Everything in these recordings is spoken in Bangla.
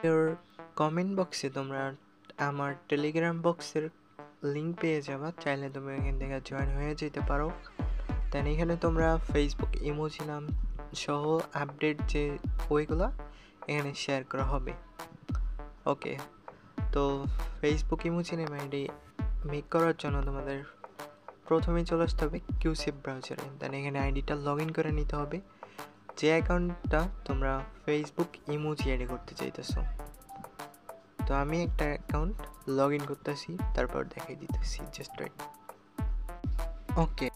এর কমেন্ট বক্সে তোমরা আমার টেলিগ্রাম বক্সের লিঙ্ক পেয়ে যাবা, চাইলে তুমি এখান থেকে জয়েন হয়ে যেতে পারো। দেন এখানে তোমরা ফেসবুক ইমোজি নাম সহ আপডেট যে ওইগুলো এখানে শেয়ার করা হবে। ওকে, তো Facebook emoji name ID make করার জন্য তোমাদের প্রথমেই চলে আসতে হবে কিউসিপ ব্রাউজারে। দেন এখানে আইডিটা লগ ইন করে নিতে হবে, যে অ্যাকাউন্টটা তোমরা ফেসবুক ইমোজি অ্যাড করতে চাইতেছো। তো আমি একটা অ্যাকাউন্ট লগ ইন করতেছি, তারপর দেখাই দিতেছি, just wait. Okay,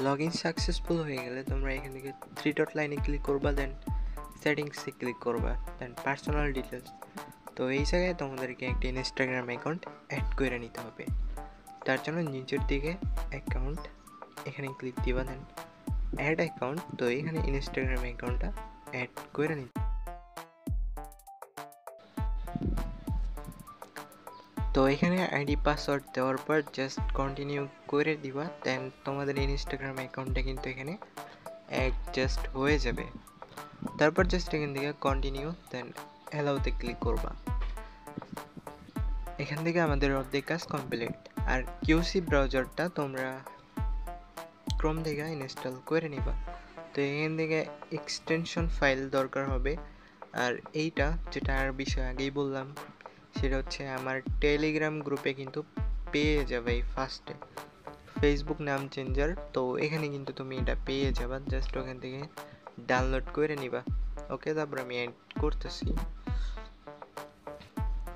log in successful হয়ে গেলে তোমরা এখান থেকে 3 ডট লাইনে ক্লিক করবা, দেন সেটিংসে ক্লিক করবা, দেন পার্সোনাল ডিটেলস। তো এই জায়গায় তোমাদেরকে একটা ইনস্টাগ্রাম অ্যাকাউন্ট অ্যাড করে নিতে হবে। তার জন্য নিচের দিকে অ্যাকাউন্ট এখানে ক্লিক দিবা, দেন অ্যাড অ্যাকাউন্ট। তো এখানে ইনস্টাগ্রাম অ্যাকাউন্টটা অ্যাড করে নিতে। তো এখানে আইডি পাসওয়ার্ড দেওয়ার পর জাস্ট কন্টিনিউ করে দিবা, দেন তোমাদের ইনস্টাগ্রাম অ্যাকাউন্টটা কিন্তু এখানে অ্যাডজাস্ট হয়ে যাবে। তারপর জাস্ট এখান থেকে কন্টিনিউ, দেন অ্যালাউতে ক্লিক করবা। এখান থেকে আমাদের অর্ধেক কাজ কমপ্লিট। আর কিউসি ব্রাউজারটা তোমরা ক্রোম থেকে ইনস্টল করে নিবা। তো এখান থেকে এক্সটেনশন ফাইল দরকার হবে। আর এইটা যেটা আর বিষয় আগেই বললাম, সেটা হচ্ছে আমার টেলিগ্রাম গ্রুপে কিন্তু পেয়ে যাবে এই ফার্স্টে ফেসবুক নাম চেঞ্জার। তো এখানে কিন্তু তুমি এটা পেয়ে যাবা, জাস্ট ওখান থেকে ডাউনলোড করে নিবা। ওকে, তারপর আমি অ্যাড করতেছি,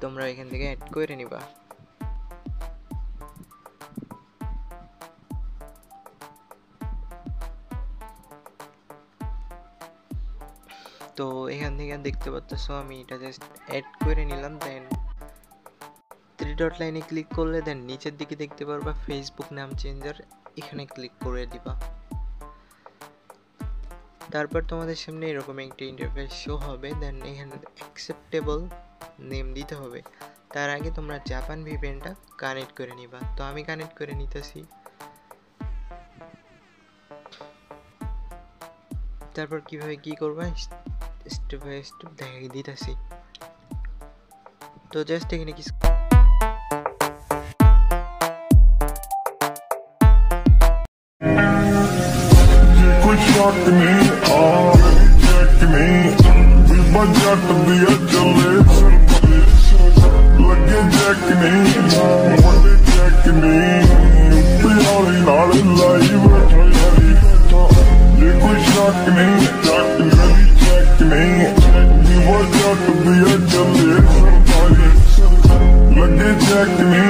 তোমরা এখান থেকে অ্যাড করে নিবা। তো এখান থেকে দেখতে পাচ্ছ আমি এটা জাস্ট অ্যাড করে নিলাম। দেন 3 ডট লাইনে ক্লিক করলে দেন নিচের দিকে দেখতে পারবা ফেসবুক নাম চেঞ্জার, এখানে ক্লিক করে দিবা। তারপর তোমাদের সামনে এরকম একটা ইন্টারফেস শো হবে। দেন এখানে অ্যাকসেপ্টেবল নেম দিতে হবে। তার আগে তোমরা জাপান ভিপিএনটা কানেক্ট করে নিবা। তো আমি কানেক্ট করে নিতেছি। তারপর কিভাবে কি করবা স্টেপ বাই স্টেপ দেখাই দিতেছি। তো জাস্ট এখানে কি जट दिया चले लगे जैकने बड़े जैकने प्यारे नाल लाइव ये कोई शक नहीं, जट मेरी जैकने जट दिया चले लगे जैकने